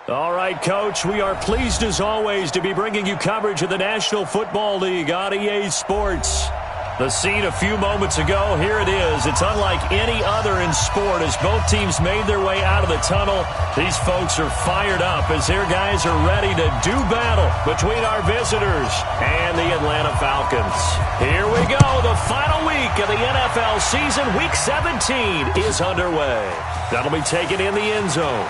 All right, Coach, we are pleased as always to be bringing you coverage of the National Football League on EA Sports. The scene a few moments ago, here it is. It's unlike any other in sport as both teams made their way out of the tunnel. These folks are fired up as their guys are ready to do battle between our visitors and the Atlanta Falcons. Here we go. The final week of the NFL season, Week 17, is underway. That'll be taken in the end zone.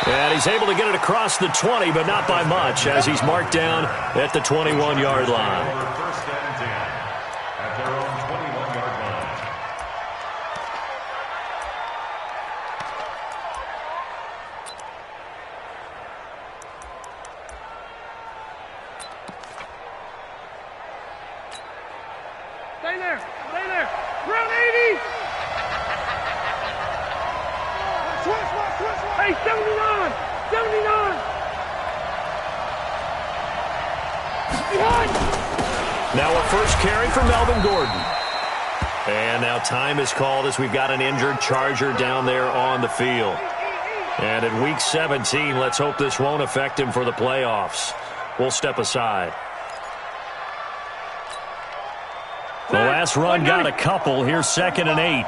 And he's able to get it across the 20, but not by much, as he's marked down at the 21-yard line. First and 10 at their own 21-yard line. Stay there. Stay there. Round 80. Switch. Hey, 79. 79. Behind. Now a first carry for Melvin Gordon. And now time is called as we've got an injured Charger down there on the field. And in Week 17, let's hope this won't affect him for the playoffs. We'll step aside. The last run got a couple. Here's 2nd and 8.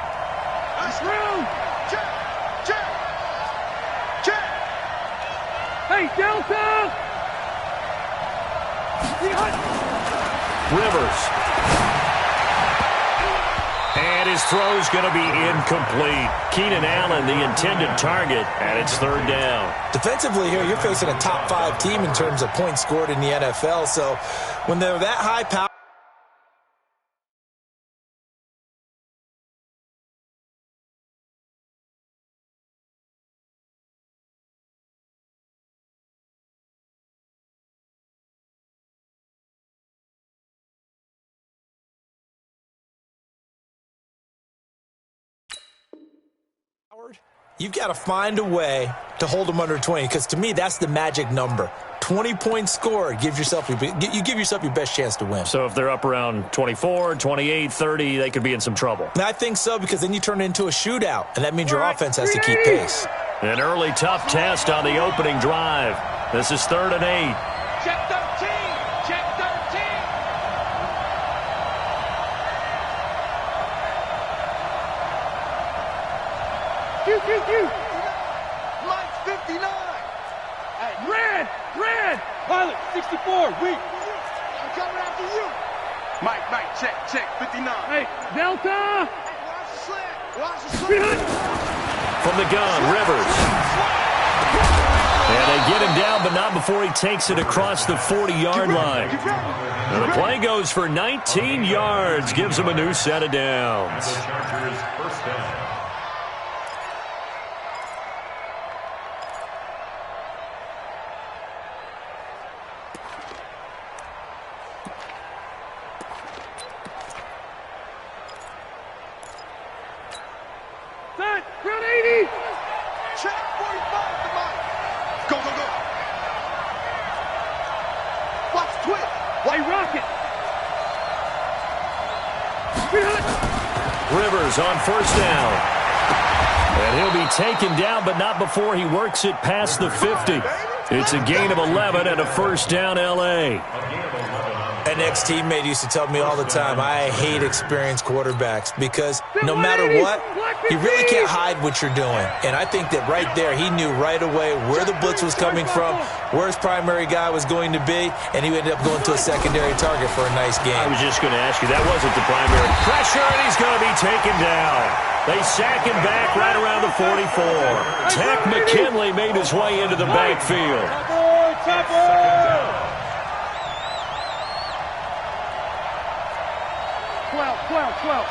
Hey, Delta! Rivers. And his throw's going to be incomplete. Keenan Allen, the intended target, and it's 3rd down. Defensively here, you're facing a top 5 team in terms of points scored in the NFL. So when they're that high power, you've got to find a way to hold them under 20, because to me that's the magic number. 20 points scored, you give yourself your best chance to win. So if they're up around 24, 28, 30, they could be in some trouble. And I think so, because then you turn it into a shootout, and that means your offense has to keep pace. An early tough test on the opening drive. This is 3rd and 8. Check 13. Check 13. Q. Mike 59. Hey, red. Pilot 64. Weak. I'm coming after you. Mike, check 59. Hey, Delta. Watch the slant. From the gun, Rivers. And they get him down, but not before he takes it across the 40-yard line. And the play goes for 19 yards, gives him a new set of downs. The Chargers first down. Round 80. Check 45 to Mike. Go. Watch twist. Hey, Rocket. Rivers on 1st down. And he'll be taken down, but not before he works it past the 50. It's a gain of 11 and a 1st down, L.A. An ex-teammate used to tell me all the time, I hate experienced quarterbacks, because no matter what, you really can't hide what you're doing. And I think that right there, he knew right away where the blitz was coming from, where his primary guy was going to be, and he ended up going to a secondary target for a nice game. I was just going to ask you, that wasn't the primary pressure, and he's going to be taken down. They sack him back right around the 44. Tech McKinley made his way into the backfield. Twelve.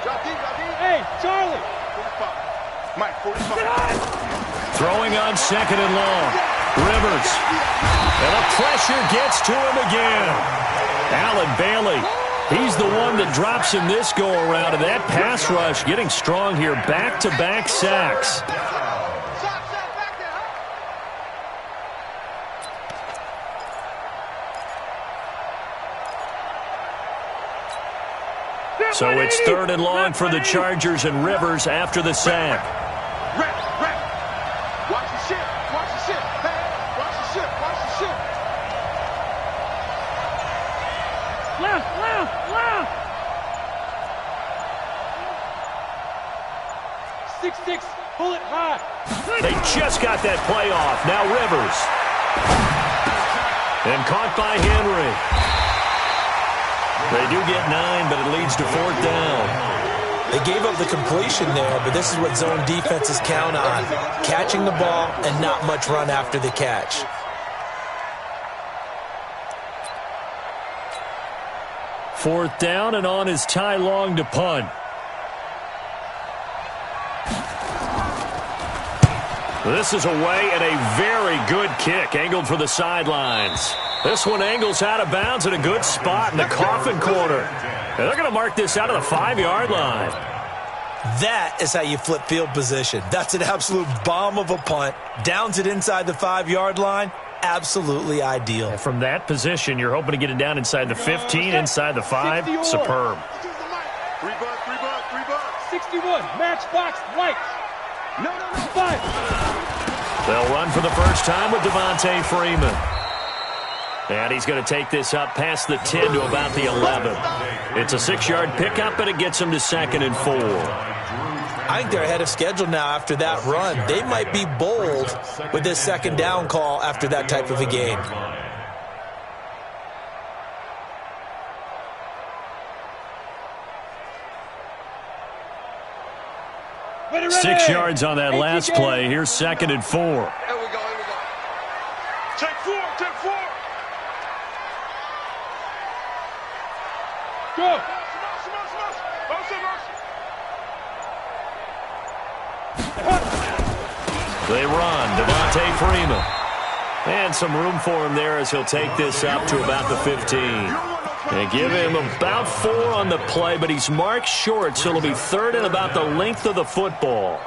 Drop deep. Hey, Charlie. 45. Mike 45. Throwing on 2nd and long. Rivers. And the pressure gets to him again. Allen Bailey. He's the one that drops him this go-around. And that pass rush getting strong here. Back-to-back sacks. So it's 3rd and long for the Chargers and Rivers after the sack. Watch the Left. 6-6, pull it high. They just got that play off. Now Rivers. And caught by Henry. They do get 9, but it leads to 4th down. They gave up the completion there, but this is what zone defenses count on. Catching the ball and not much run after the catch. Fourth down, and on is Ty Long to punt. This is away, and a very good kick angled for the sidelines. This one angles out of bounds at a good spot in the coffin corner. And they're going to mark this out of the 5-yard line. That is how you flip field position. That's an absolute bomb of a punt. Downs it inside the 5-yard line. Absolutely ideal. And from that position, you're hoping to get it down inside the 15, inside the 5. Superb. 3 bucks. 61, match box, white. No. 5. They'll run for the first time with Devontae Freeman. And he's going to take this up past the 10 to about the 11. It's a 6-yard pickup, and it gets him to 2nd and 4. I think they're ahead of schedule now after that run. They might be bold with this 2nd down call after that type of a game. Ready. 6 yards on that last play. Here's 2nd and 4. Here we go. Take 4. Go. They run. Devontae Freeman. And some room for him there as he'll take this up to about the 15. And give him about 4 on the play, but he's marked short, so it'll be 3rd and about the length of the football.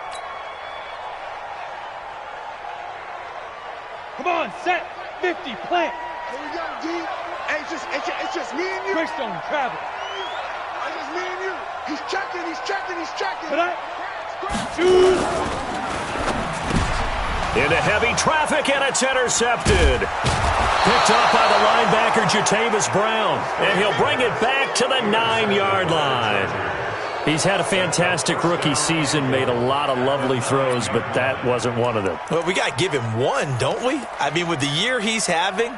Come on, set. 50, plant. Here we go, D. Hey, it's just me and you. Greystone, travel. It's just me and you. He's checking. But choose. Into heavy traffic, and it's intercepted. Picked up by the linebacker, Jatavis Brown. And he'll bring it back to the 9-yard line. He's had a fantastic rookie season, made a lot of lovely throws, but that wasn't one of them. Well, we got to give him one, don't we? I mean, with the year he's having,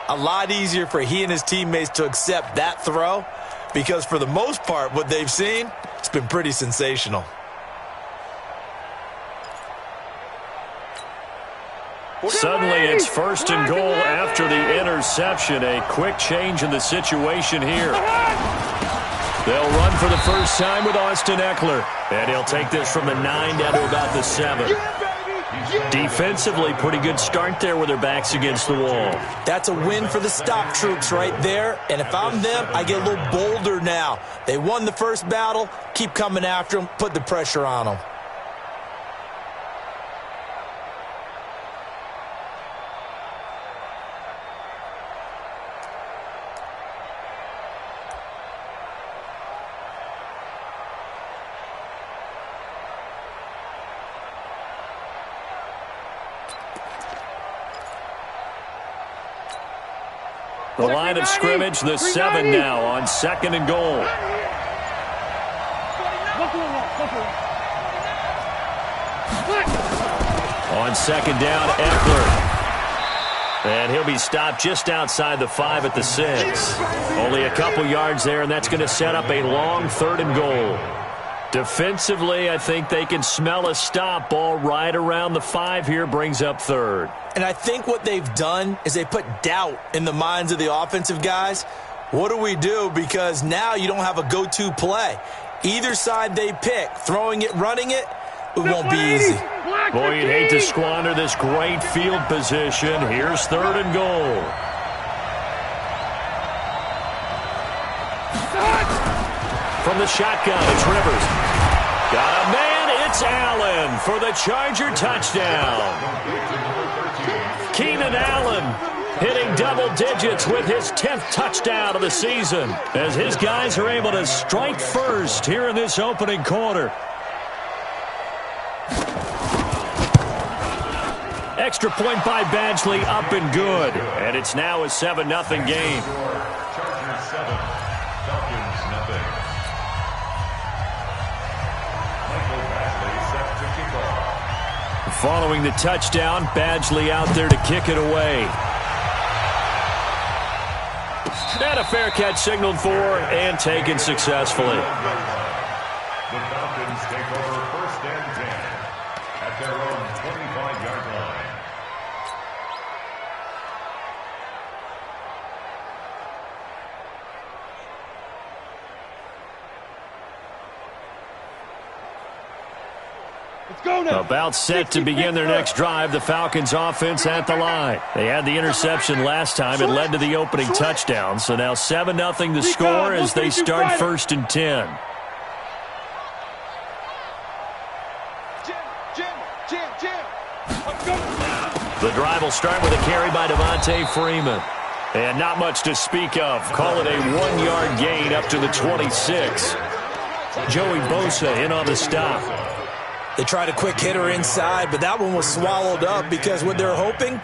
a lot easier for he and his teammates to accept that throw, because for the most part, what they've seen, it's been pretty sensational. Suddenly it's 1st and goal after the interception. A quick change in the situation here. They'll run for the first time with Austin Eckler. And he'll take this from the 9 down to about the 7. Defensively, pretty good start there with their backs against the wall. That's a win for the stop troops right there. And if I'm them, I get a little bolder now. They won the first battle. Keep coming after them. Put the pressure on them. The line of scrimmage, the 7 now on 2nd and goal. On 2nd down, Eckler. And he'll be stopped just outside the 5 at the 6. Only a couple yards there, and that's going to set up a long 3rd and goal. Defensively, I think they can smell a stop. Ball right around the 5 here, brings up 3rd. And I think what they've done is they put doubt in the minds of the offensive guys. What do we do? Because now you don't have a go-to play. Either side they pick, throwing it, running it, it won't be easy. Boy, you'd hate to squander this great field position. Here's 3rd and goal. From the shotgun, it's Rivers. Got a man, it's Allen for the Charger touchdown. Keenan Allen hitting double digits with his 10th touchdown of the season as his guys are able to strike first here in this opening quarter. Extra point by Badgley, up and good. And it's now a 7-0 game. Chargers 7. Following the touchdown, Badgley out there to kick it away. And a fair catch signaled for and taken successfully. The Falcons take over 1st and 10 at their own 25-yard line. About set to begin their next drive, the Falcons offense at the line. They had the interception last time. It led to the opening touchdown. So now 7-0 the score as they start 1st and 10. The drive will start with a carry by Devontae Freeman. And not much to speak of. Call it a 1-yard gain up to the 26. Joey Bosa in on the stop. They tried a quick hitter inside, but that one was swallowed up because what they're hoping,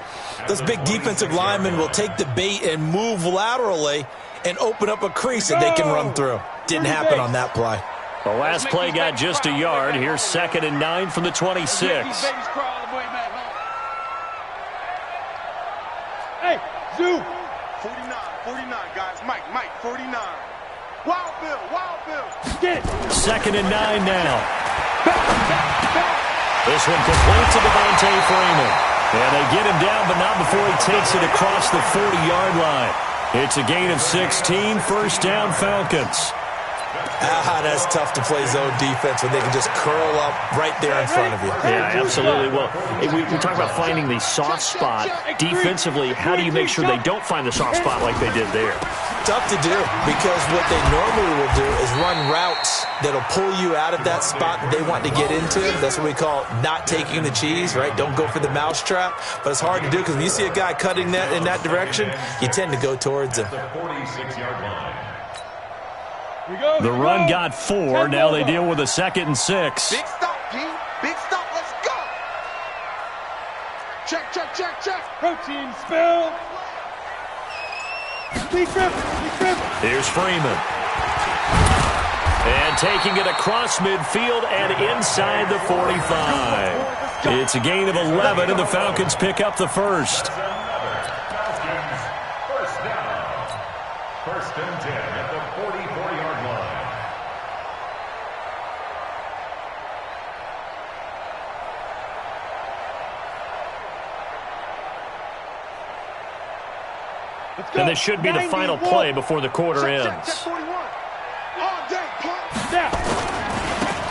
those big defensive linemen will take the bait and move laterally and open up a crease that they can run through. Didn't happen on that play. The last play got just a yard. Here's 2nd and 9 from the 26. Hey, Zoo. 49, guys. Mike, 49. Wild Bill. Get it. 2nd and 9 now. This one complete to Devontae Freeman. And they get him down, but not before he takes it across the 40-yard line. It's a gain of 16, 1st down Falcons. That's tough to play zone defense when they can just curl up right there in front of you. Yeah, absolutely. Well, we talk about finding the soft spot. Defensively, how do you make sure they don't find the soft spot like they did there? Tough to do because what they normally will do is run routes that'll pull you out of that spot that they want to get into. That's what we call not taking the cheese, right? Don't go for the mousetrap. But it's hard to do because when you see a guy cutting that in that direction, you tend to go towards him. The 46-yard line. The run got 4. Now they deal with a 2nd and 6. Big stop, G. Big stop. Let's go. Check. Protein spill. Here's Freeman. And taking it across midfield and inside the 45. It's a gain of 11, and the Falcons pick up the first. Falcons, 1st down. 1st and 10 at the 44-yard line. And this should be the final play before the quarter ends.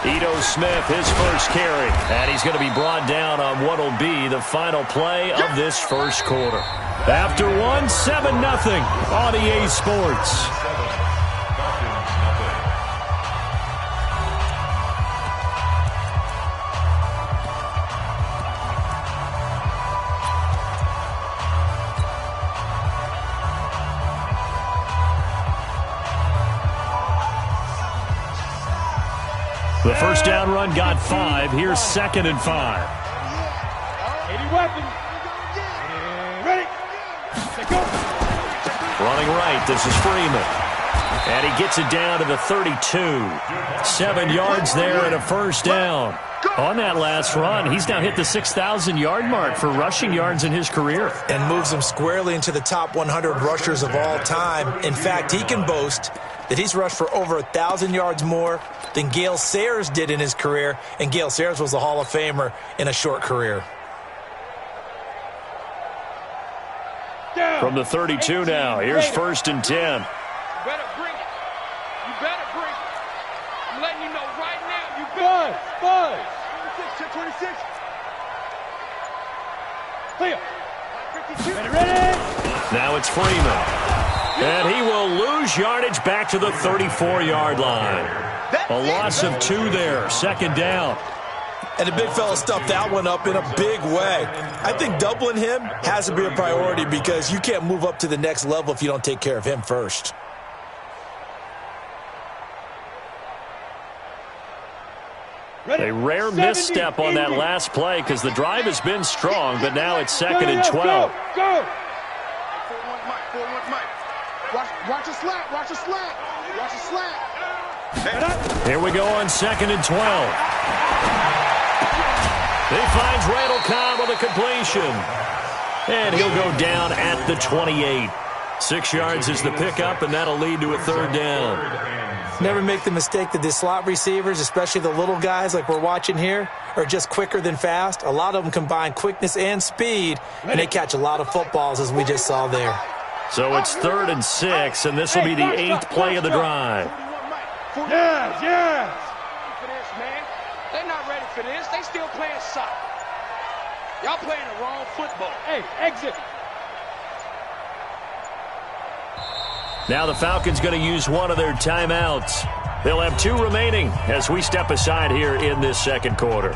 Ito Smith, his first carry. And he's going to be brought down on what will be the final play of this first quarter. After 7-0 on EA Sports. The first down run got 5. Here's 2nd and 5. 80 weapons. Ready. Go. Running right, this is Freeman. And he gets it down to the 32. 7 yards there and a first down. On that last run, he's now hit the 6,000-yard mark for rushing yards in his career. And moves him squarely into the top 100 rushers of all time. In fact, he can boast that he's rushed for over 1,000 yards more than Gale Sayers did in his career. And Gale Sayers was a Hall of Famer in a short career. From the 32 now, here's 1st and 10. You better bring it. You better bring it. I'm letting you know right now. You better. Buzz. 26. Clear. 52. Ready. Now it's Freeman. And he will lose yardage back to the 34-yard line. A loss of 2 there. 2nd down. And the big fella stuffed that one up in a big way. I think doubling him has to be a priority because you can't move up to the next level if you don't take care of him first. A rare misstep on that last play because the drive has been strong, but now it's 2nd and 12. Go. 4-1 Mike. Watch a slant. Watch a slant. Here we go on 2nd and 12. He finds Randall Cobb with a completion. And he'll go down at the 28. 6 yards is the pickup, and that'll lead to a third down. Never make the mistake that the slot receivers, especially the little guys like we're watching here, are just quicker than fast. A lot of them combine quickness and speed, and they catch a lot of footballs, as we just saw there. So it's 3rd and 6, and this will be the 8th play of the drive. Yes. For this, man. They're not ready for this. They still playing soccer. Y'all playing the wrong football. Hey, exit. Now the Falcons going to use one of their timeouts. They'll have 2 remaining as we step aside here in this second quarter.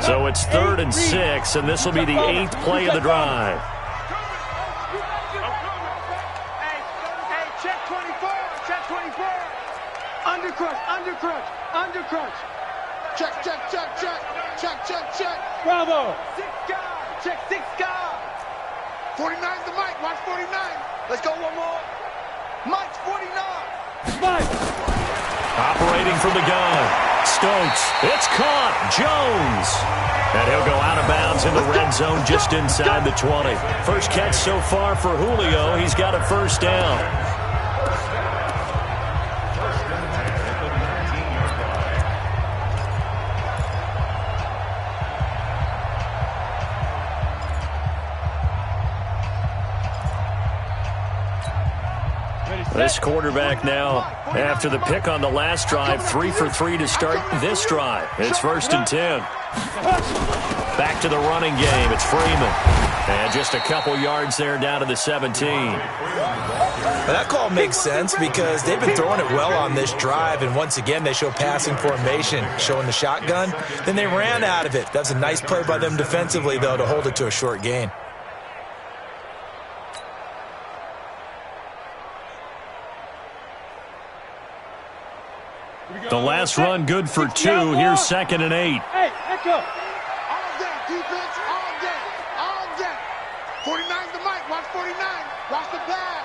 So it's 3rd and 6, and this will be the 8th play of the drive. Hey, check 24, check 24. Undercrunch. Check. Bravo. 6 guard, check 6 guard. 49's the Mike, watch 49. Let's go one more. Mike's 49. Mike. Operating from the gun. Stokes. It's caught. Jones. And he'll go out of bounds in the red zone just inside the 20. First catch so far for Julio. He's got a first down. This quarterback now, after the pick on the last drive, 3 for 3 to start this drive. It's 1st and 10. Back to the running game. It's Freeman. And just a couple yards there down to the 17. Well, that call makes sense because they've been throwing it well on this drive, and once again they show passing formation, showing the shotgun. Then they ran out of it. That's a nice play by them defensively, though, to hold it to a short gain. The last run good for 2. Here's 2nd and 8. Hey, echo. All day, defense, all day. 49's the Mike, watch 49. Watch the pass.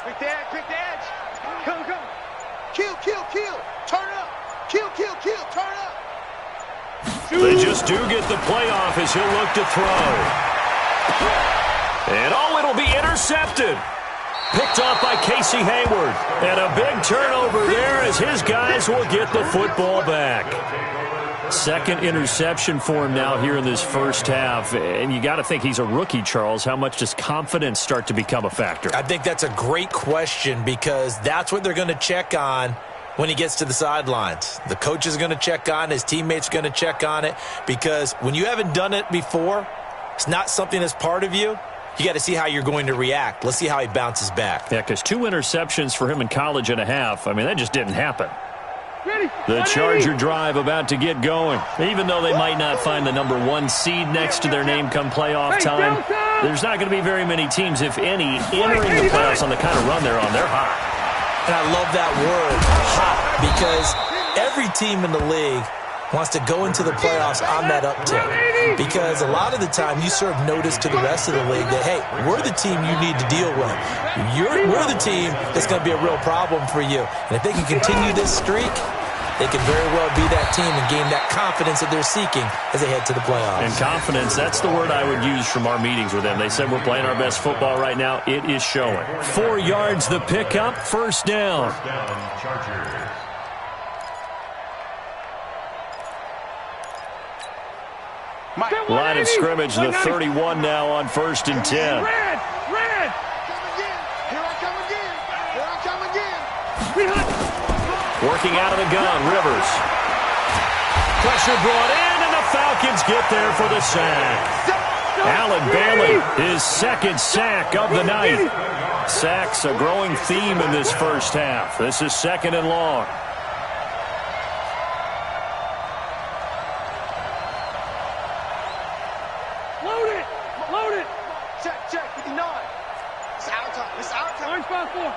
Quick the edge. Come. Kill. Turn up. Kill, turn up. They just do get the playoff as he'll look to throw. And it'll be intercepted. Picked off by Casey Hayward. And a big turnover there as his guys will get the football back. 2nd interception for him now here in this first half. And you got to think he's a rookie, Charles. How much does confidence start to become a factor? I think that's a great question because that's what they're going to check on when he gets to the sidelines. The coach is going to check on, his teammates are going to check on it, because when you haven't done it before, it's not something that's part of you. You got to see how you're going to react. Let's see how he bounces back. Yeah, because 2 interceptions for him in college and a half. I mean, that just didn't happen. The Charger drive about to get going. Even though they might not find the number 1 seed next to their name come playoff time, there's not going to be very many teams, if any, entering the playoffs on the kind of run they're on. They're hot. And I love that word, hot, because every team in the league wants to go into the playoffs on that uptick. Because a lot of the time you serve notice to the rest of the league that, hey, we're the team you need to deal with. We're the team that's going to be a real problem for you. And if they can continue this streak, they can very well be that team and gain that confidence that they're seeking as they head to the playoffs. And confidence, that's the word I would use from our meetings with them. They said we're playing our best football right now. It is showing. 4 yards the pickup, first down. Chargers. Line of scrimmage, the 31 now on 1st and 10. Red. Here I come again. Working out of the gun, Rivers. Pressure brought in, and the Falcons get there for the sack. Allen Bailey, his 2nd sack of the night. Sacks a growing theme in this first half. This is 2nd and long. Load it. Check, 59. It's our time. Orange 5-4.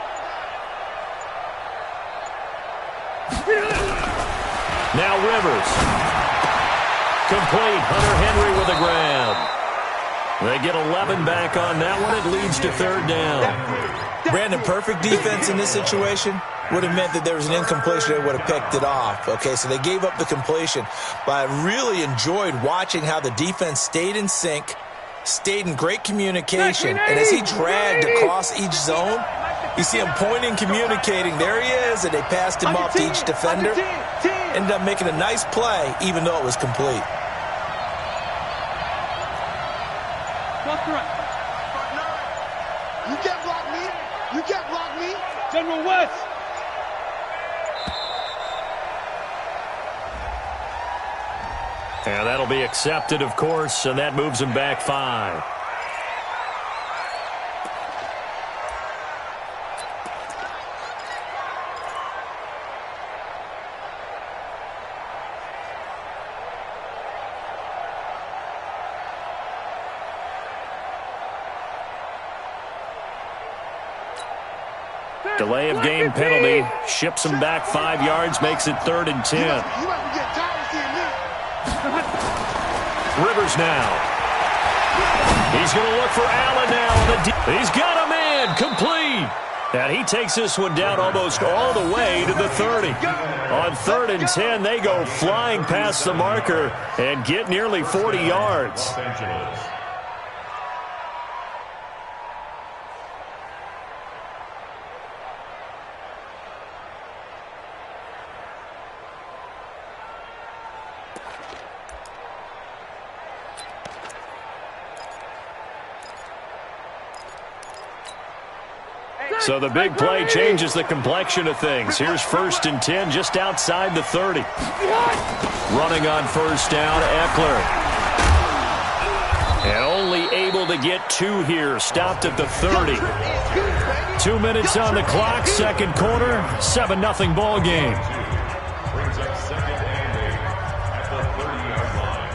Now Rivers. Complete. Hunter Henry with a grab. They get 11 back on that one. It leads to third down. Brandon, perfect defense in this situation would have meant that there was an incompletion. They would have picked it off. Okay, so they gave up the completion. But I really enjoyed watching how the defense stayed in sync, stayed in great communication. And as he dragged across each zone, you see him pointing, communicating. There he is, and they passed him off to each defender. Ended up making a nice play, even though it was complete. You can't block me. You can't block me. General West. And that'll be accepted, of course, and that moves him back 5. Delay of game penalty ships him back 5 yards, makes it 3rd and 10. You might be getting tired of seeing me. Rivers now. He's going to look for Allen now. He's got a man, complete. And he takes this one down almost all the way to the 30. On 3rd and 10, they go flying past the marker and get nearly 40 yards. So the big play changes the complexion of things. Here's 1st and 10 just outside the 30. Running on 1st down, Eckler. And only able to get 2 here. Stopped at the 30. 2 minutes on the clock, 2nd quarter, 7-0 ball game. Brings up 2nd and 8 at the 30-yard line.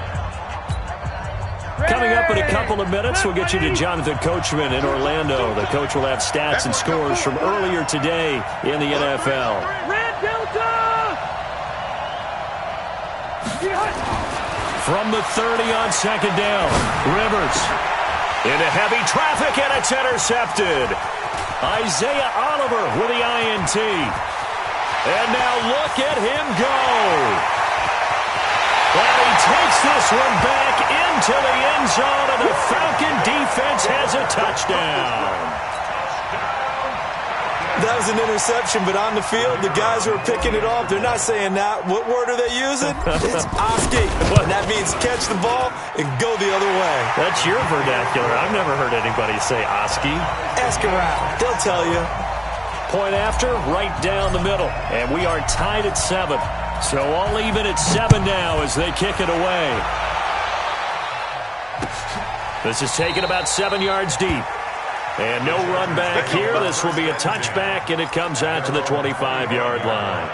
Coming up in a couple of minutes, we'll get you to Jonathan Coachman in Orlando. The coach will have stats and scores from earlier today in the NFL. Red Delta! From the 30 on 2nd down, Rivers into heavy traffic, and it's intercepted. Isaiah Oliver with the INT. And now look at him go. And he takes this one back into the end zone, and the Falcon defense has a touchdown. That was an interception, but on the field, the guys who are picking it off, they're not saying that. What word are they using? It's Oski. And that means catch the ball and go the other way. That's your vernacular. I've never heard anybody say Oski. Ask around. They'll tell you. Point after, right down the middle. And we are tied at 7. So all even at 7 now as they kick it away. This is taken about 7 yards deep. And no run back here. This will be a touchback, and it comes out to the 25-yard line.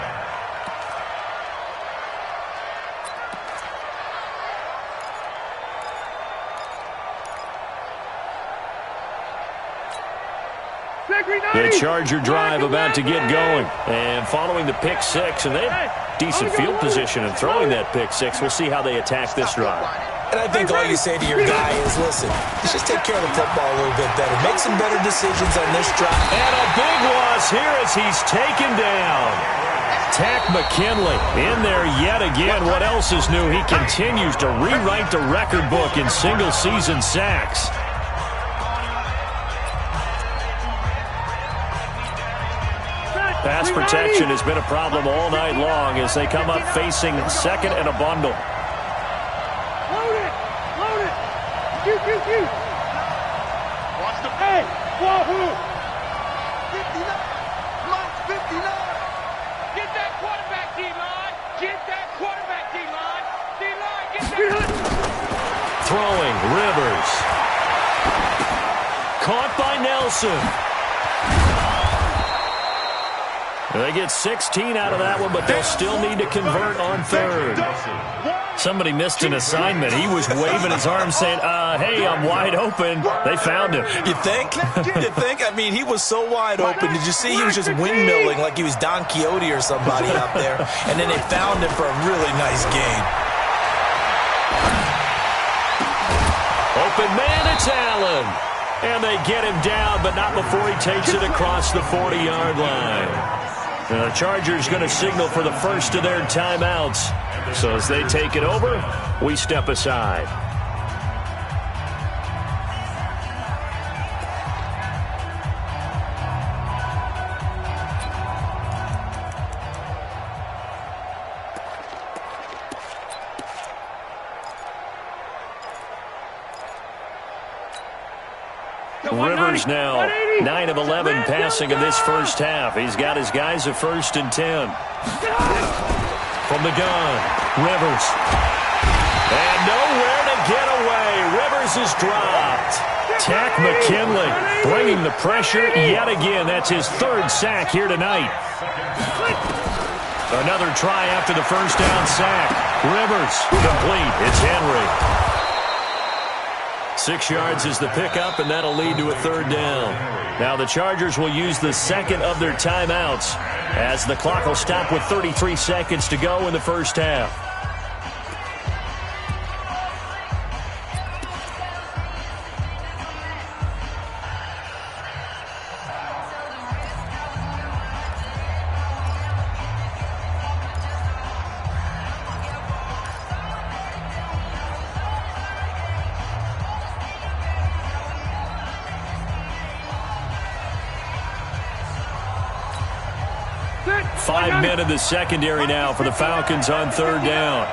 The Charger drive about to get going. And following the pick 6, and they have decent field position in throwing that pick 6. We'll see how they attack this drive. And I think all you say to your guy is, listen, let's just take care of the football a little bit better. Make some better decisions on this drive. And a big loss here as he's taken down. Tack McKinley in there yet again. What else is new? He continues to rewrite the record book in single-season sacks. Pass protection has been a problem all night long as they come up facing 2nd and a bundle. Watch the pay. Wahoo! 59. Mike 59. Get that quarterback, D-line. Get that quarterback, D-line. D-line, get that. Throwing, Rivers. Caught by Nelson. They get 16 out of that one, but they'll still need to convert on 3rd. Somebody missed an assignment. He was waving his arms saying, hey, I'm wide open. They found him. You think? You think? I mean, he was so wide open. Did you see he was just windmilling like he was Don Quixote or somebody out there? And then they found him for a really nice gain. Open open man. It's Allen. And they get him down, but not before he takes it across the 40-yard line. The Chargers going to signal for the first of their timeouts. So as they take it over, we step aside. Rivers now 9 of 11 passing in this first half. He's got his guys at 1st and 10. From the gun, Rivers. And nowhere to get away. Rivers is dropped. Tack McKinley bringing the pressure yet again. That's his 3rd sack here tonight. Another try after the first down sack. Rivers complete. It's Henry. 6 yards is the pickup, and that'll lead to a 3rd down. Now the Chargers will use the second of their timeouts as the clock will stop with 33 seconds to go in the first half. 5 men in the secondary now for the Falcons on 3rd down.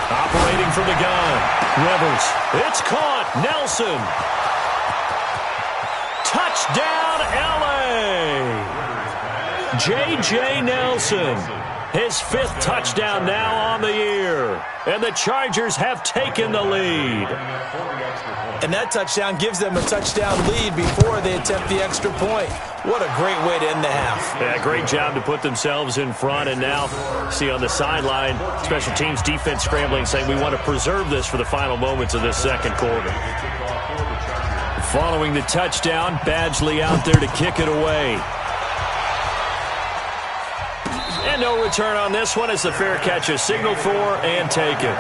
Operating from the gun. Rivers. It's caught. Nelson. Touchdown, L.A. J.J. Nelson. His 5th touchdown now on the year. And the Chargers have taken the lead. And that touchdown gives them a touchdown lead before they attempt the extra point. What a great way to end the half. Yeah, great job to put themselves in front. And now, see on the sideline, special teams defense scrambling, saying we want to preserve this for the final moments of this second quarter. Following the touchdown, Badgley out there to kick it away. And no return on this one as the fair catch is signaled for and taken.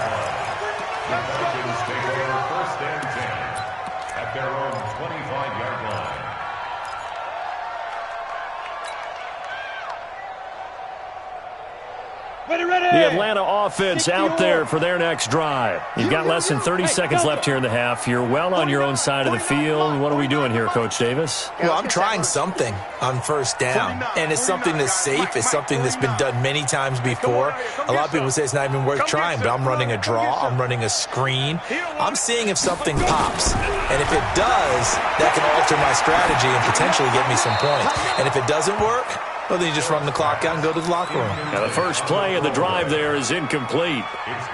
The Atlanta offense out there for their next drive. You've got less than 30 seconds left here in the half. You're well on your own side of the field. What are we doing here, Coach Davis? Well, I'm trying something on 1st down, and it's something that's safe. It's something that's been done many times before. A lot of people say it's not even worth trying, but I'm running a draw. I'm running a screen. I'm seeing if something pops, and if it does, that can alter my strategy and potentially get me some points. And if it doesn't work, well, then you just run the clock out and go to the locker room. Now, the first play of the drive there is incomplete.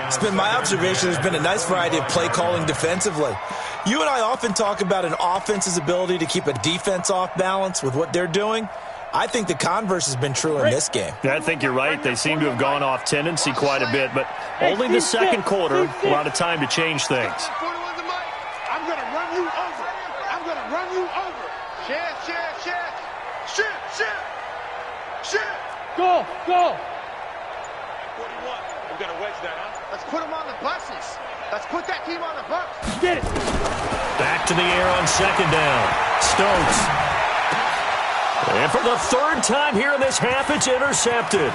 It's been my observation there's been a nice variety of play calling defensively. You and I often talk about an offense's ability to keep a defense off balance with what they're doing. I think the converse has been true in this game. I think you're right. They seem to have gone off tendency quite a bit, but only the second quarter, a lot of time to change things. I'm going to run you over. I'm going to run you over. Share. Go. 41. We've got to wedge that, huh? Let's put them on the buses. Let's put that team on the bus. Get it. Back to the air on 2nd down. Stokes. And for the 3rd time here in this half, it's intercepted.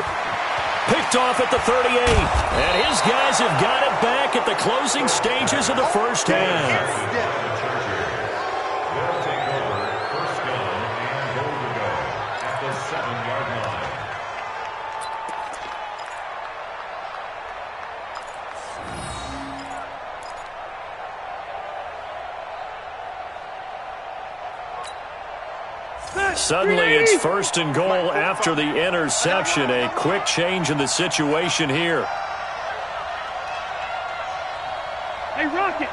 Picked off at the 38. And his guys have got it back at the closing stages of the first half. Suddenly, it's 1st and goal after the interception. A quick change in the situation here. Hey, Rocket.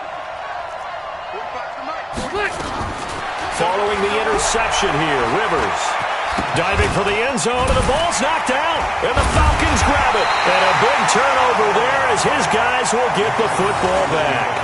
Following the interception here, Rivers. Diving for the end zone, and the ball's knocked out. And the Falcons grab it. And a big turnover there as his guys will get the football back.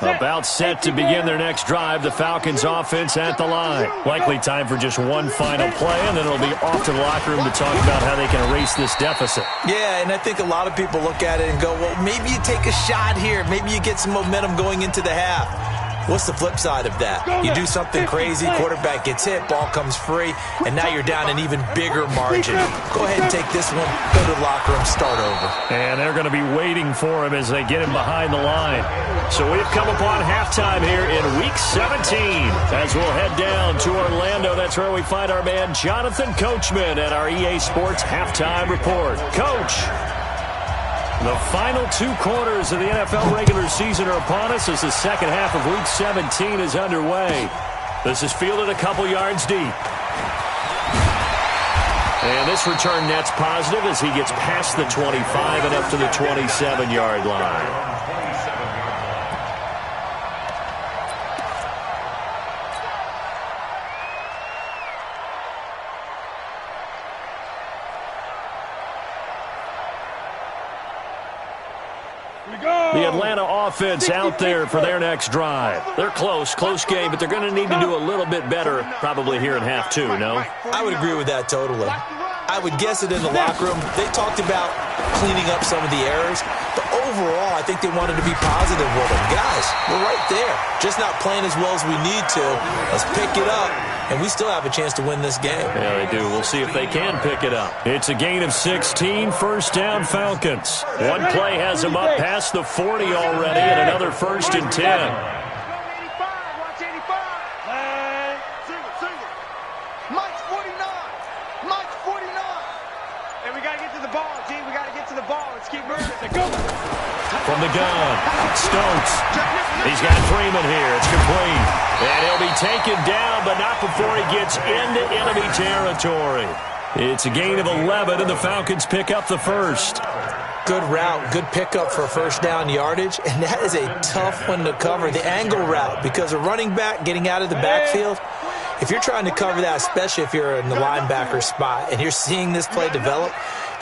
About set to begin their next drive, the Falcons offense at the line. Likely time for just one final play, and then it'll be off to the locker room to talk about how they can erase this deficit. Yeah, and I think a lot of people look at it and go, well, maybe you take a shot here. Maybe you get some momentum going into the half. What's the flip side of that? You do something crazy, quarterback gets hit, ball comes free, and now you're down an even bigger margin. Go ahead and take this one, go to the locker room, start over. And they're going to be waiting for him as they get him behind the line. So we've come upon halftime here in Week 17. As we'll head down to Orlando, that's where we find our man Jonathan Coachman at our EA Sports Halftime Report. Coach, the final 2 quarters of the NFL regular season are upon us as the second half of Week 17 is underway. This is fielded a couple yards deep. And this return net's positive as he gets past the 25 and up to the 27-yard line. The Atlanta offense out there for their next drive. They're close game, but they're going to need to do a little bit better probably here in half 2, no? I would agree with that totally. I would guess it in the locker room. They talked about cleaning up some of the errors, but overall, I think they wanted to be positive with them. Guys, we're right there. Just not playing as well as we need to. Let's pick it up, and we still have a chance to win this game. Yeah, they do. We'll see if they can pick it up. It's a gain of 16, first down Falcons. One play has them up past the 40 already, and another 1st and 10. From the gun, Stokes. He's got Freeman here. It's complete. And he'll be taken down, but not before he gets into enemy territory. It's a gain of 11, and the Falcons pick up the first. Good route, good pickup for first down yardage, and that is a tough one to cover, the angle route, because a running back getting out of the backfield, if you're trying to cover that, especially if you're in the linebacker spot, and you're seeing this play develop,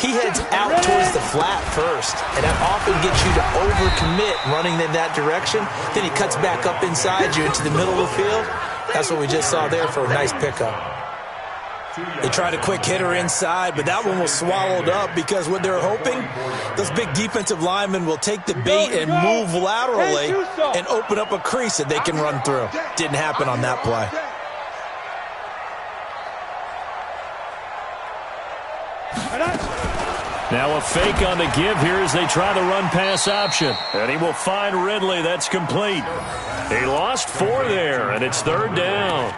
he heads out towards the flat first, and that often gets you to overcommit running in that direction. Then he cuts back up inside you into the middle of the field. That's what we just saw there for a nice pickup. They tried a quick hitter inside, but that one was swallowed up because what they're hoping, those big defensive linemen will take the bait and move laterally and open up a crease that they can run through. Didn't happen on that play. Now a fake on the give here as they try the run-pass option. And he will find Ridley. That's complete. He lost 4 there, and it's 3rd down.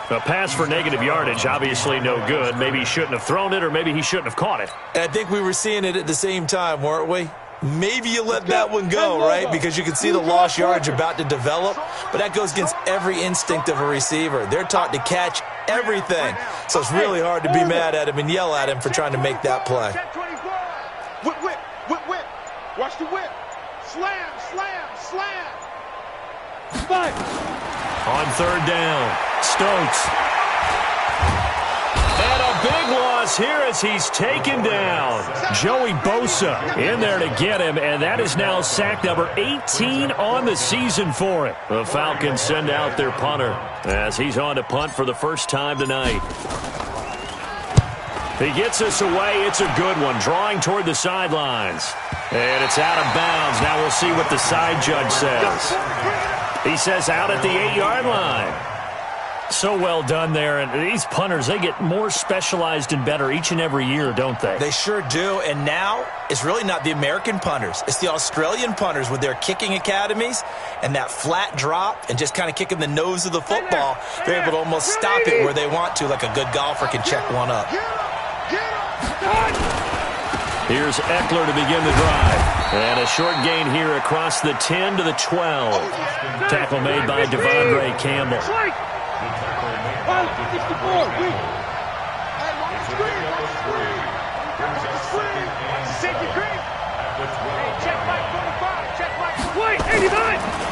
A pass for negative yardage, obviously no good. Maybe he shouldn't have thrown it, or maybe he shouldn't have caught it. And I think we were seeing it at the same time, weren't we? Maybe you let that one go, right? Because you can see the lost yardage about to develop. But that goes against every instinct of a receiver. They're taught to catch everything. So it's really hard to be mad at him and yell at him for trying to make that play. Whip, whip, whip, whip. Watch the whip. Slam, slam, slam. Spike. On 3rd down, Stokes. And a big loss here as he's taken down. Joey Bosa in there to get him, and that is now sack number 18 on the season for it. The Falcons send out their punter as he's on to punt for the first time tonight. He gets us away. It's a good one, drawing toward the sidelines. And it's out of bounds. Now we'll see what the side judge says. He says out at the 8-yard line. So well done there. And these punters, they get more specialized and better each and every year, don't they? They sure do. And now it's really not the American punters. It's the Australian punters with their kicking academies and that flat drop and just kind of kicking the nose of the football. They're able to almost stop it where they want to, like a good golfer can check one up. Here's Eckler to begin the drive. And a short gain here across the 10 to the 12. Tackle made by Devondre Campbell.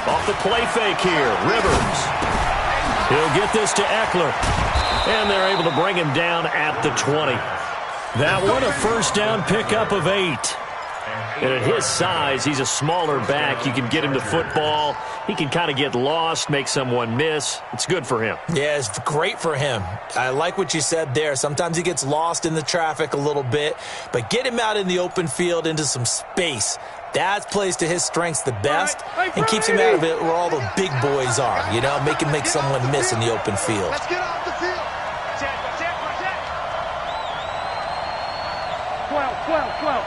Off the play fake here, Rivers. He'll get this to Eckler. And they're able to bring him down at the 20. That one, a first down pickup of 8. And at his size, he's a smaller back. You can get him the football. He can kind of get lost, make someone miss. It's good for him. Yeah, it's great for him. I like what you said there. Sometimes he gets lost in the traffic a little bit, but get him out in the open field into some space. That plays to his strengths the best and keeps him out of it where all the big boys are, you know, make him make someone miss in the open field. Let's get off the field. 12.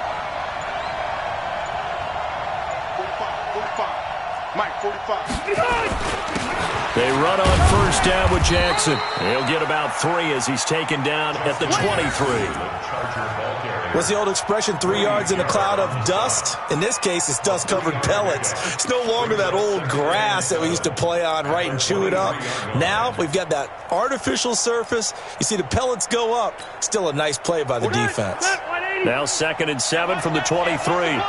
45. Mike, 45. They run on first down with Jackson. He'll get about 3 as he's taken down at the 23. What's the old expression, 3 yards in a cloud of dust? In this case, it's dust-covered pellets. It's no longer that old grass that we used to play on, right, and chew it up. Now we've got that artificial surface. You see the pellets go up. Still a nice play by the defense. Now 2nd and 7 from the 23.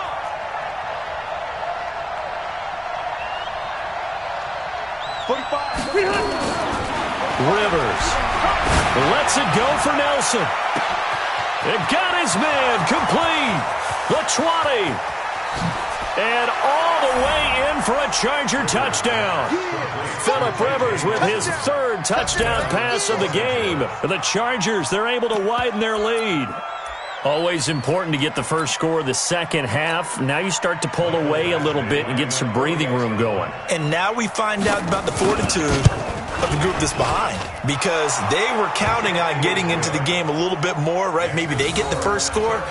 Rivers lets it go for Nelson. It got his man complete. The 20. And all the way in for a Charger touchdown. Phillip Rivers with his 3rd touchdown pass of the game. The Chargers, they're able to widen their lead. Always important to get the first score of the second half. Now you start to pull away a little bit and get some breathing room going. And now we find out about the fortitude of the group that's behind, because they were counting on getting into the game a little bit more, right? Maybe they get the first score.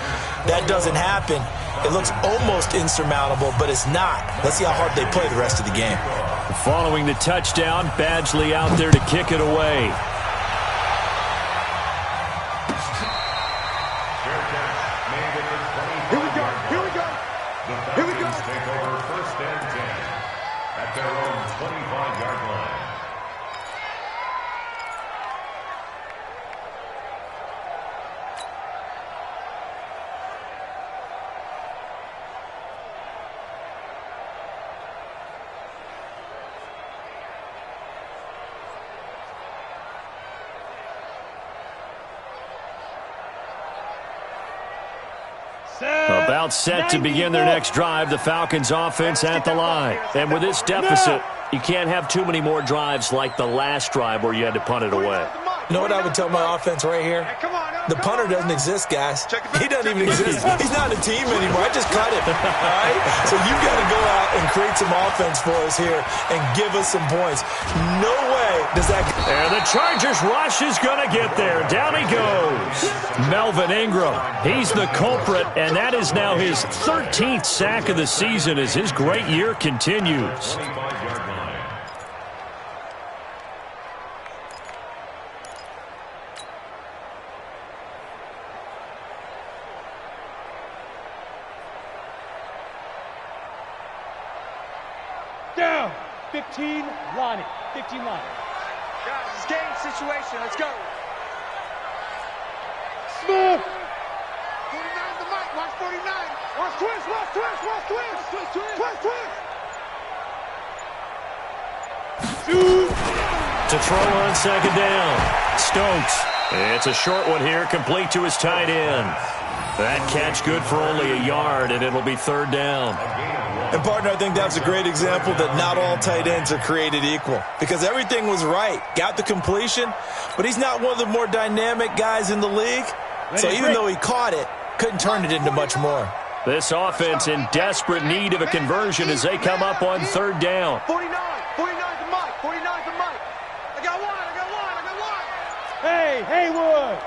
That doesn't happen. It looks almost insurmountable, but it's not. Let's see how hard they play the rest of the game. Following the touchdown, Badgley out there to kick it away. Here we go. Take over 1st and 10 at their own 25-yard line. About set to begin their next drive, the Falcons offense at the line. And with this deficit, you can't have too many more drives like the last drive where you had to punt it away. You know what I would tell my offense right here? The punter doesn't exist, guys. He doesn't even exist. He's not a team anymore. I just cut him. All right? So you've got to go out and create some offense for us here and give us some points. No way does that... And the Chargers rush is going to get there. Down he goes. Melvin Ingram. He's the culprit, and that is now his 13th sack of the season as his great year continues. Down. 15, Lonnie. 15, Lonnie. Guys, it's game situation. Let's go. Smith. 49 the mic. Watch 49. Watch twist. To throw on 2nd down. Stokes. It's a short one here, complete to his tight end. That catch good for only a yard, and it'll be 3rd down. And, partner, I think that's a great example that not all tight ends are created equal, because everything was right. Got the completion, but he's not one of the more dynamic guys in the league. So even though he caught it, couldn't turn it into much more. This offense in desperate need of a conversion as they come up on 3rd down. 49 the mic. 49 the mic. I got one. Hey, Haywood.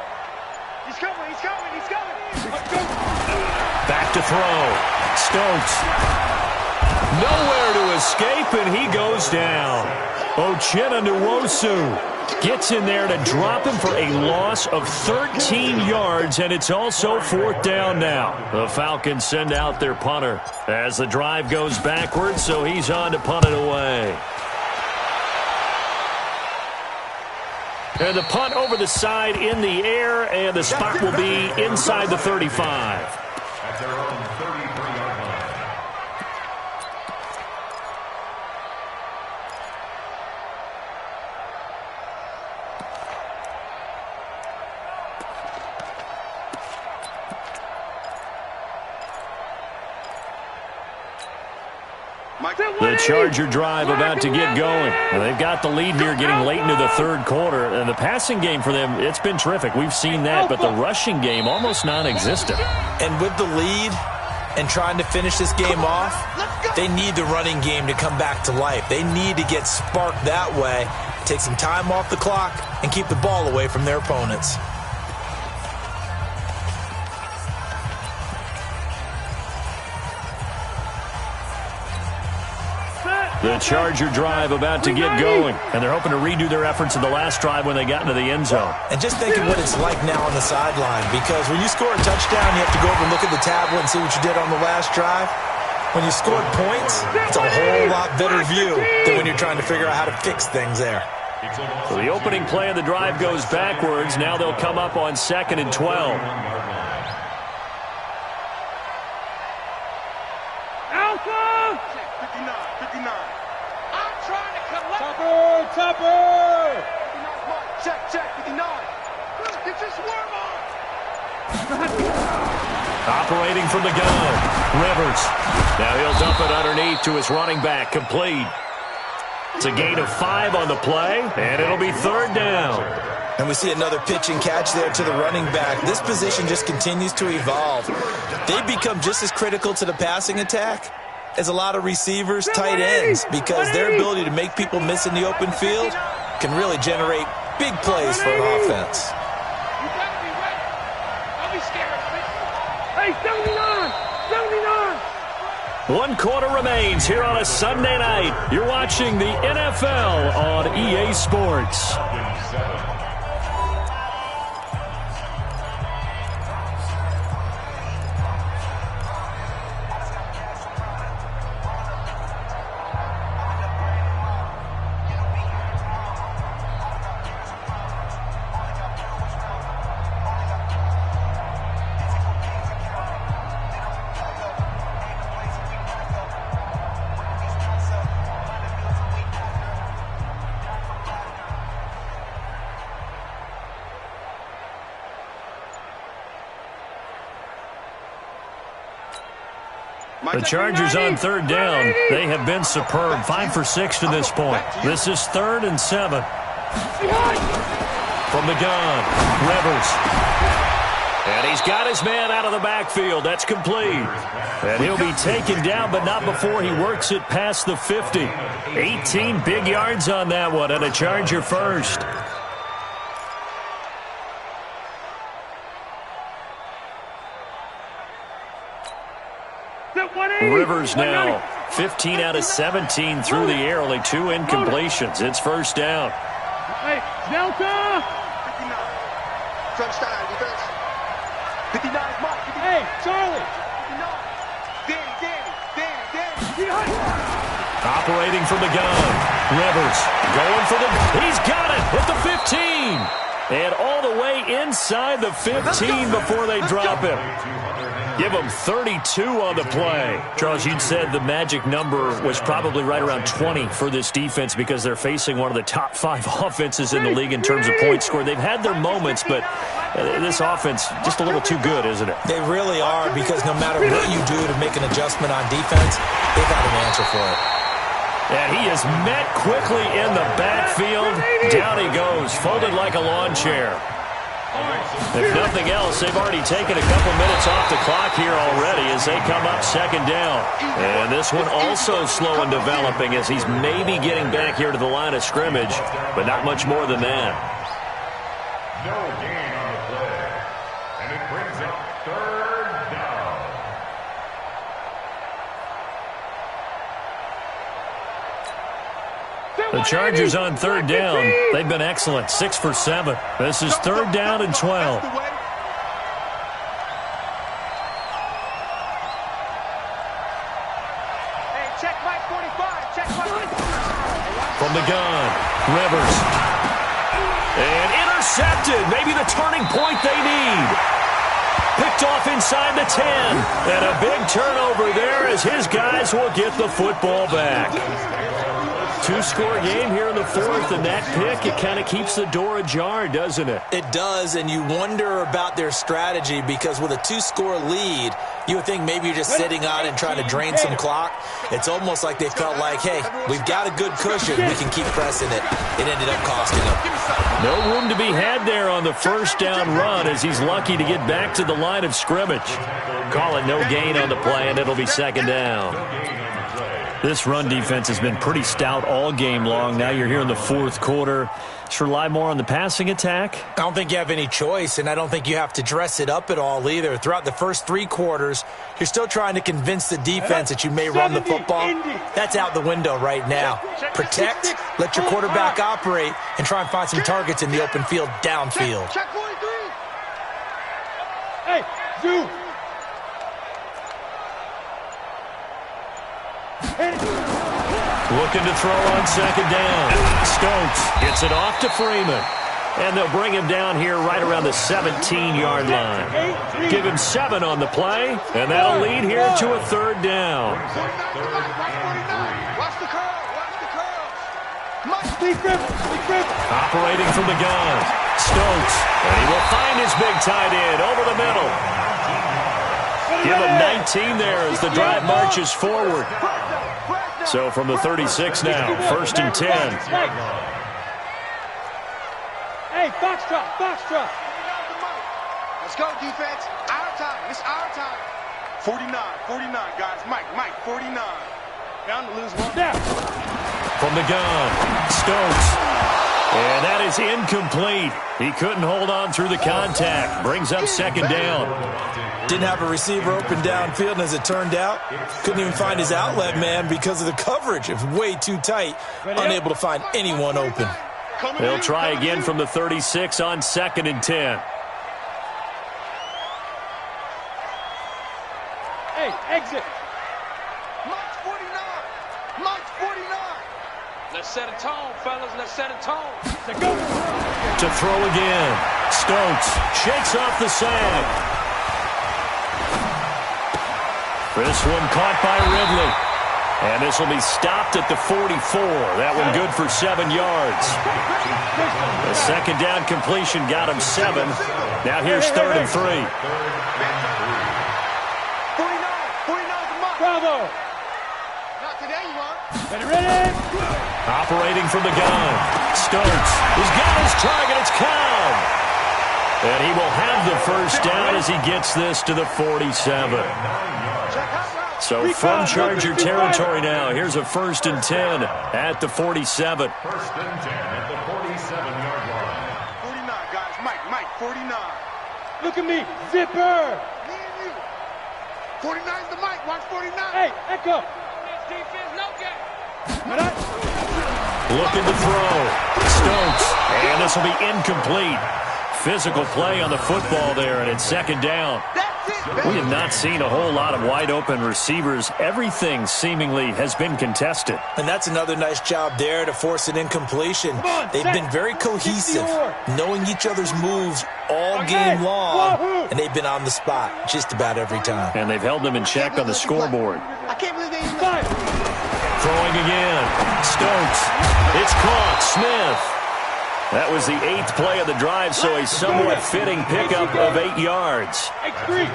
He's coming. Back to throw. Stokes. Nowhere to escape, and he goes down. Uchenna Nwosu gets in there to drop him for a loss of 13 yards, and it's also 4th down now. The Falcons send out their punter as the drive goes backwards, so he's on to punt it away. And the punt over the side in the air, and the spot will be inside the 35. At their own 33-yard line. The Charger drive about to get going. They've got the lead here getting late into the third quarter. And the passing game for them, it's been terrific. We've seen that, but the rushing game almost non-existent. And with the lead and trying to finish this game off, they need the running game to come back to life. They need to get sparked that way, take some time off the clock, and keep the ball away from their opponents. The Charger drive about to get going, and they're hoping to redo their efforts in the last drive when they got into the end zone. And just think of what it's like now on the sideline, because when you score a touchdown, you have to go over and look at the tablet and see what you did on the last drive. When you scored points, it's a whole lot better view than when you're trying to figure out how to fix things there. So the opening play of the drive goes backwards. Now they'll come up on 2nd and 12. Alpha! 59. I'm trying to collect. Topper! Check, 59. Get your swerve on. Operating from the gun, Rivers. Now he'll dump it underneath to his running back, complete. It's a gain of 5 on the play, and it'll be 3rd down. And we see another pitch and catch there to the running back. This position just continues to evolve. They become just as critical to the passing attack as a lot of receivers, tight ends, because their ability to make people miss in the open field can really generate big plays for an offense. You gotta be ready. Don't be scared of it. Hey, 79! 1 quarter remains here on a Sunday night. You're watching the NFL on EA Sports. The Chargers on 3rd down. They have been superb. 5 for 6 to this point. This is 3rd and 7. From the gun, Rivers. And he's got his man out of the backfield. That's complete. And he'll be taken down, but not before he works it past the 50. 18 big yards on that one, and a Charger first. Rivers now 15 out of 17 through the air, only 2 incompletions. It's 1st down. Hey, Delta! 59. Crunch time, defense. 59 is Mark. Hey, Charlie! 59. Danny. Operating from the gun. Rivers going for the... He's got it at the 15. And all the way inside the 15 before they drop him. Give him 32 on the play. Charles, you'd said the magic number was probably right around 20 for this defense because they're facing one of the top 5 offenses in the league in terms of points scored. They've had their moments, but this offense just a little too good, isn't it? They really are, because no matter what you do to make an adjustment on defense, they've got an answer for it. And he is met quickly in the backfield. Down he goes, folded like a lawn chair. If nothing else, they've already taken a couple minutes off the clock here already as they come up 2nd down. And this one also slow and developing as he's maybe getting back here to the line of scrimmage, but not much more than that. No gain on the play. And it brings up 3rd down. The Chargers on 3rd down. They've been excellent. 6 for 7. This is 3rd down and 12. Check Mike 45. Check Mike. From the gun, Rivers. And intercepted. Maybe the turning point they need. Picked off inside the 10. And a big turnover there as his guys will get the football back. Two-score game here in the fourth, and that pick, it kind of keeps the door ajar, doesn't it? It does, and you wonder about their strategy because with a two-score lead, you would think maybe you're just sitting on and trying to drain some clock. It's almost like they felt like, hey, we've got a good cushion. We can keep pressing it. It ended up costing them. No room to be had there on the first down run as he's lucky to get back to the line of scrimmage. Call it no gain on the play, and it'll be second down. This run defense has been pretty stout all game long. Now you're here in the fourth quarter. Just rely more on the passing attack? I don't think you have any choice, and I don't think you have to dress it up at all either. Throughout the first three quarters, you're still trying to convince the defense that you may run the football. That's out the window right now. Protect, let your quarterback operate, and try and find some targets in the open field downfield. Check 43. Hey, Zoo. Looking to throw on second down. Stokes gets it off to Freeman. And they'll bring him down here right around the 17-yard line. Give him 7 on the play, and that'll lead here to a third down. Watch the curl. Watch the curl. Operating from the gun. Stokes, and he will find his big tight end over the middle. Give him 19 there as the drive marches forward. So from the 36 now, first and 10. Hey, Foxtrot. Let's go, defense. Our time. It's our time. 49, guys. Mike, 49. Down to lose one. Down. From the gun, Stokes. And that is incomplete. He couldn't hold on through the contact. Brings up second down. Didn't have a receiver open downfield, and as it turned out, couldn't even find his outlet man because of the coverage. It was way too tight, unable to find anyone open. They'll try again from the 36 on second and 10. Hey, exit. Mike's 49. Let's set a tone, fellas. Let's set a tone. Let's go. To throw again. Stokes shakes off the sack. This one caught by Ridley. And this will be stopped at the 44. That one good for 7 yards. The second down completion got him 7. Now here's third and 3. 49 to Mike. Bravo. Not today, you want. Ready? Operating from the gun. Stokes. He's got his target. It's Cobb. And he will have the first down as he gets this to the 47. So from Charger territory now, here's a first and 10 at the 47. First and 10 at the 47-yard line. 49, guys. Mike, 49. Look at me. Zipper. Me and you. 49's the Mike. Watch 49. Hey, Echo. Defense, no game. Looking to throw. Stokes. And this will be incomplete. Physical play on the football there, and it's second down. We have not seen a whole lot of wide-open receivers. Everything seemingly has been contested. And that's another nice job there to force an incompletion. They've been very cohesive, knowing each other's moves all game long, and they've been on the spot just about every time. And they've held them in check on the scoreboard. I can't believe they even Throwing again. Stokes. It's caught. Smith. That was the 8th play of the drive, so a somewhat fitting pickup of 8 yards.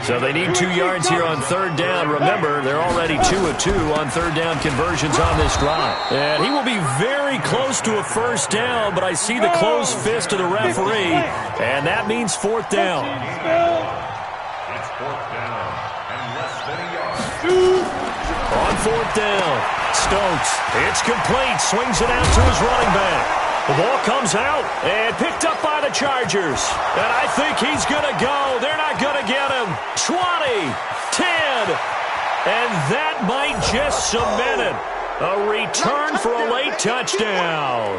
So they need 2 yards here on third down. Remember, they're already 2 of 2 on third down conversions on this drive. And he will be very close to a first down, but I see the closed fist of the referee, and that means fourth down. It's fourth down and less than a yard. On fourth down, Stokes. It's complete. Swings it out to his running back. The ball comes out and picked up by the Chargers. And I think he's going to go. They're not going to get him. 20, 10, and that might just cement it. A return for a late touchdown.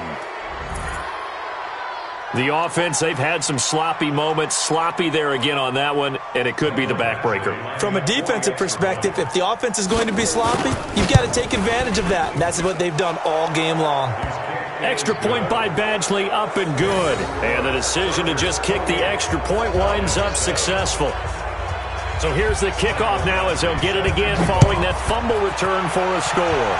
The offense, they've had some sloppy moments. Sloppy there again on that one, and it could be the backbreaker. From a defensive perspective, if the offense is going to be sloppy, you've got to take advantage of that. And that's what they've done all game long. Extra point by Badgley, up and good. And the decision to just kick the extra point winds up successful. So here's the kickoff now as they'll get it again following that fumble return for a score.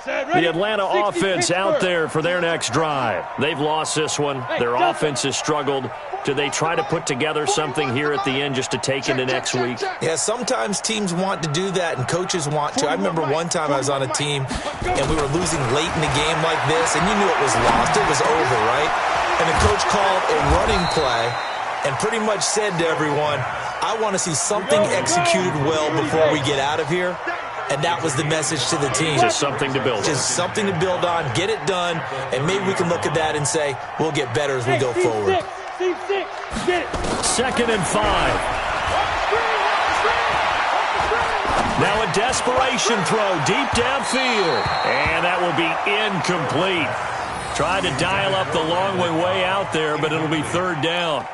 The Atlanta offense out there for their next drive. They've lost this one. Their offense has struggled. Do they try to put together something here at the end just to take into next week? Yeah, sometimes teams want to do that and coaches want to. I remember one time I was on a team and we were losing late in the game like this, and you knew it was lost. It was over, right? And the coach called a running play and pretty much said to everyone, I want to see something executed well before we get out of here. And that was the message to the team. Just something to build on. Just something to build on, get it done, and maybe we can look at that and say, we'll get better as we go forward. Second and 5. Now a desperation throw deep downfield. And that will be incomplete. Tried to dial up the long way out there, but it'll be third down.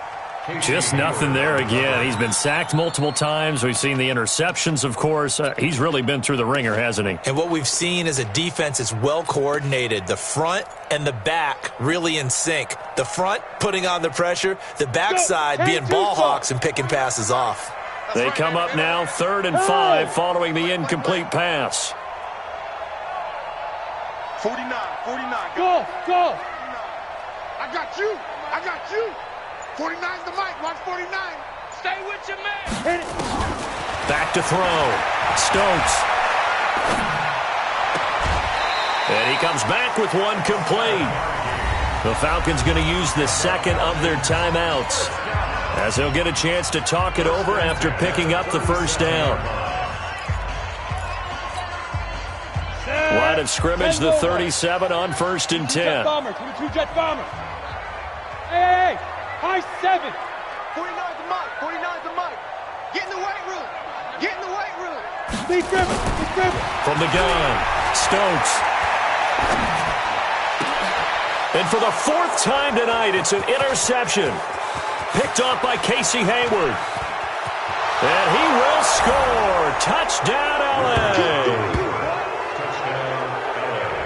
Just nothing there again. He's been sacked multiple times. We've seen the interceptions, of course. He's really been through the ringer, hasn't he? And what we've seen is a defense that's well coordinated. The front and the back really in sync. The front putting on the pressure, the backside being ball hawks and picking passes off. They come up now, 3rd and 5, following the incomplete pass. 49. Go. I got you. 49's the mic. Watch 49. Stay with your man. Hit it. Back to throw. Stokes. And he comes back with one complete. The Falcons going to use the second of their timeouts, as they'll get a chance to talk it over after picking up the first down. Line of scrimmage, the 37 on 1st and 10. Bombers, 22 jet bombers. Hey. High 7. 49's the mic. 49's the mic. Get in the weight room. Speed driven. From the gun, Stokes. And for the 4th time tonight, it's an interception. Picked off by Casey Hayward. And he will score. Touchdown, LA.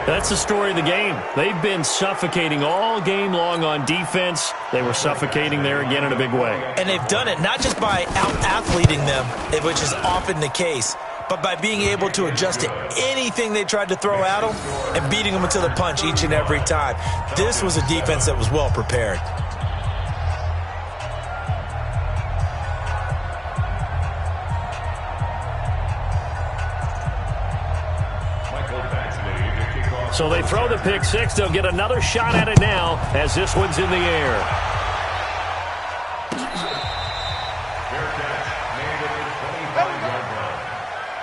That's the story of the game. They've been suffocating all game long on defense. They were suffocating there again in a big way. And they've done it not just by out-athleting them, which is often the case, but by being able to adjust to anything they tried to throw at them and beating them to the punch each and every time. This was a defense that was well prepared. So they throw the pick six. They'll get another shot at it now as this one's in the air. Fair catch made at the 25-yard line.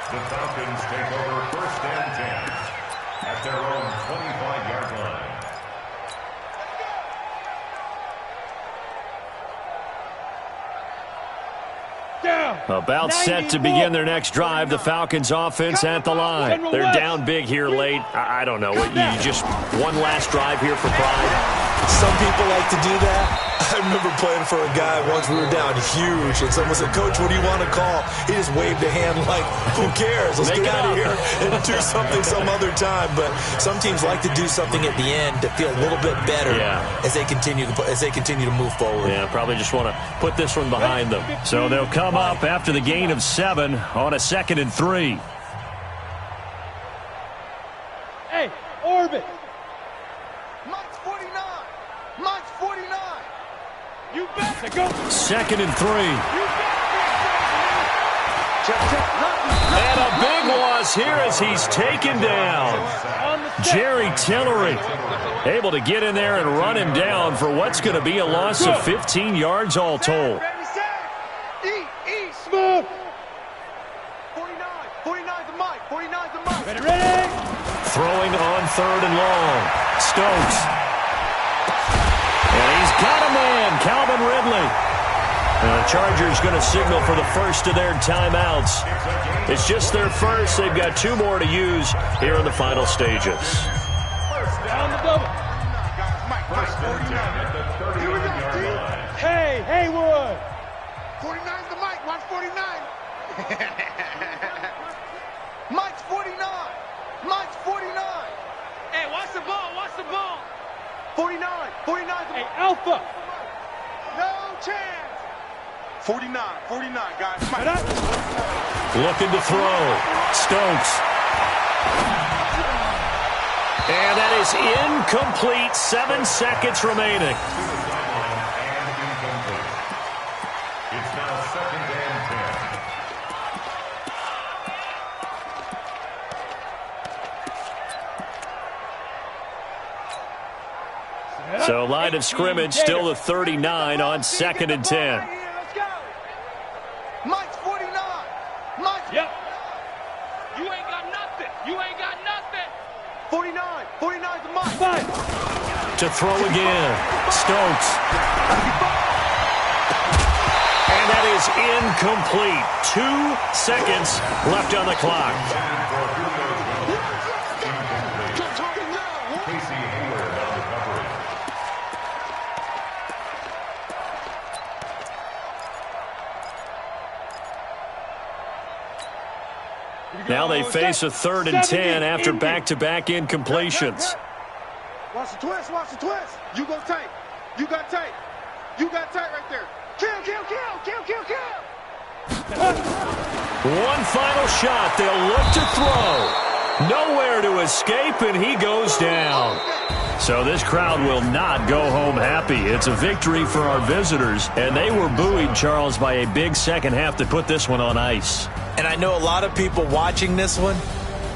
The Falcons take over 1st and 10 at their own 25-yard line. About set to begin their next drive. The Falcons offense at the line. They're down big here late. I don't know. You just one last drive here for pride. Some people like to do that. I remember playing for a guy once. We were down huge, and someone said, "Coach, what do you want to call?" He just waved a hand like, "Who cares? Let's get out of here and do something some other time." But some teams like to do something at the end to feel a little bit better as they continue to move forward. Yeah, probably just want to put this one behind them. So they'll come up after the gain of 7 on a 2nd and 3. Hey, orbit. Mike's 49. Mike's 49. You bet to go. 2nd and 3. Check. And a big loss here as he's taken down. Jerry Tillery able to get in there and run him down for what's going to be a loss of 15 yards all told. Ready, set. Eat. Smooth. 49's the mic. 49's the mic. Ready. Throwing on 3rd and long. Stokes. And he's got a man, Calvin Ridley. And the Chargers going to signal for the first of their timeouts. It's just their first. They've got 2 more to use here in the final stages. Down the double. First and 10 at the 31-yard line. Hey, Haywood. 49's the mic. Watch 49. Mike's 49. Mike's 49. Hey, watch the ball. 49. 49's the Hey, mic. Alpha. No chance. 49, guys. Looking to throw. Stokes. And that is incomplete. 7 seconds remaining. It's now 2nd and 10. So line of scrimmage still the 39 on 2nd and 10. Let's go. Mike's 49. Mike's. Yep. You ain't got nothing. You ain't got nothing. 49. 49 to Mike. To throw again. Stokes. And that is incomplete. 2 seconds left on the clock. Now they face a 3rd and 10 after back-to-back incompletions. Watch the twist. Watch the twist. You go tight. You got tight. You got tight right there. Kill, kill, kill, kill, kill, kill. One final shot. They'll look to throw. Nowhere to escape, and he goes down. So this crowd will not go home happy. It's a victory for our visitors, and they were buoyed, Charles, by a big second half that put this one on ice. And I know a lot of people watching this one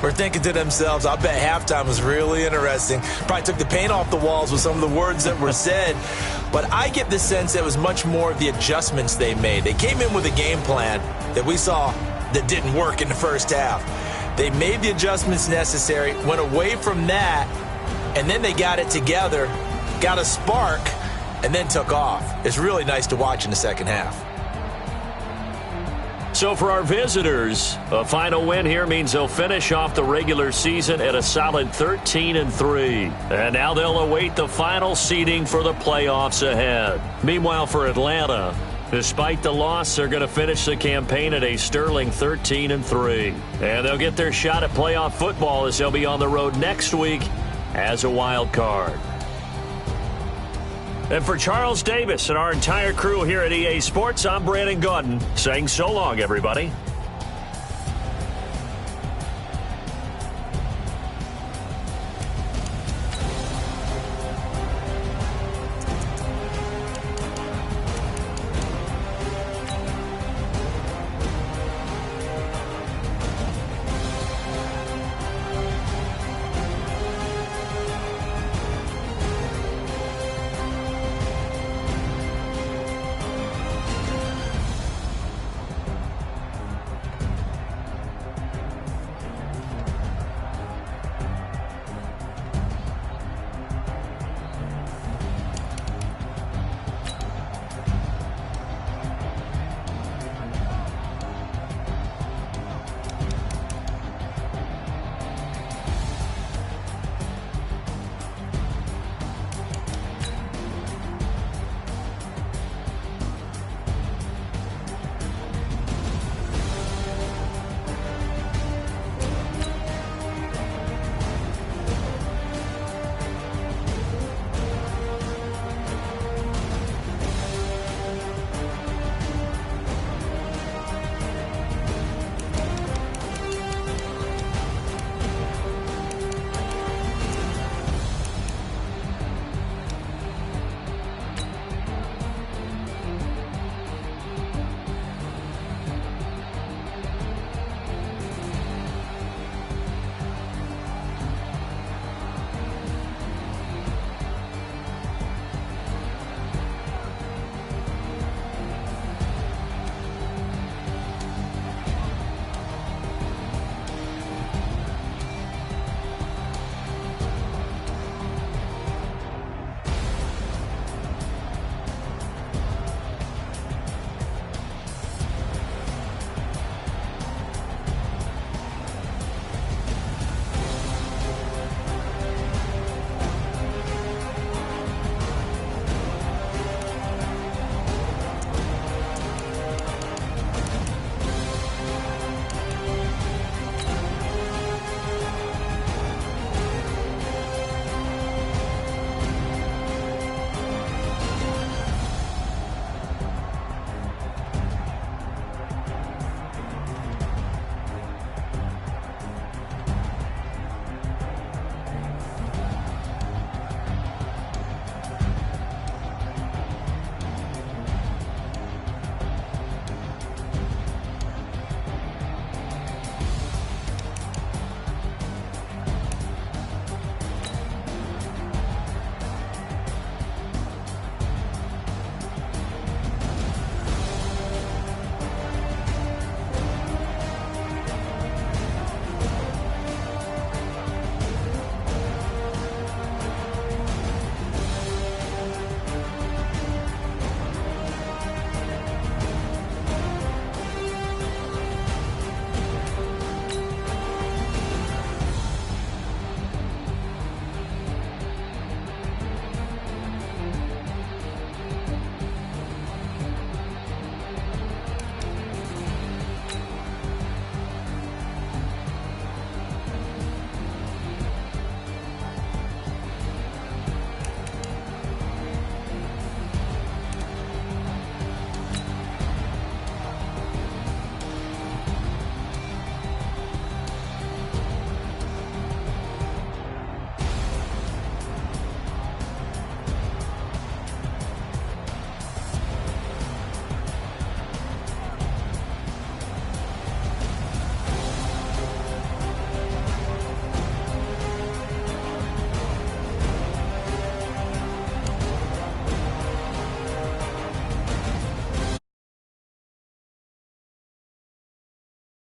were thinking to themselves, I bet halftime was really interesting. Probably took the paint off the walls with some of the words that were said. But I get the sense that it was much more of the adjustments they made. They came in with a game plan that we saw that didn't work in the first half. They made the adjustments necessary, went away from that, and then they got it together, got a spark, and then took off. It's really nice to watch in the second half. So for our visitors, a final win here means they'll finish off the regular season at a solid 13-3. And now they'll await the final seeding for the playoffs ahead. Meanwhile, for Atlanta, despite the loss, they're going to finish the campaign at a sterling 13-3. And they'll get their shot at playoff football as they'll be on the road next week as a wild card. And for Charles Davis and our entire crew here at EA Sports, I'm Brandon Gaudin saying so long, everybody.